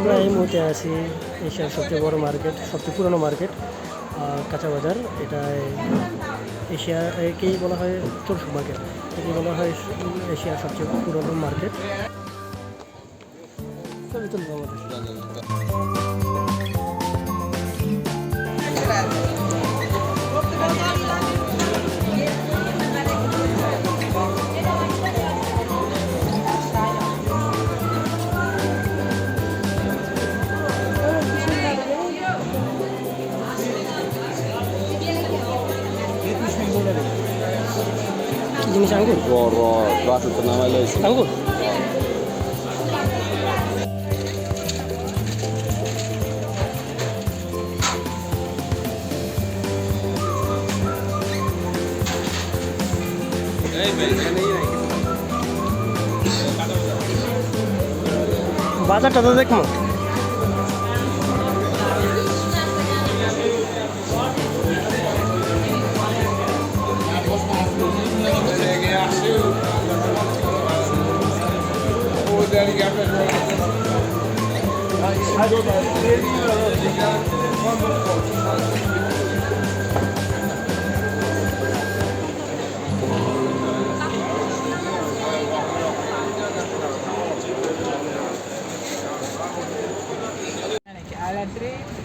আমরা এই মুহূর্তে আছি এশিয়ার সবচেয়ে বড় মার্কেট, সবচেয়ে পুরনো মার্কেট কাঁচা বাজার। এটা একেই বলা হয় চলসু মার্কেট, একেই বলা হয় এশিয়ার সবচেয়ে পুরনো মার্কেট। জিনিস আঙ্গুর আঙ্গুর বাজারটা তো দেখবো। Alla 3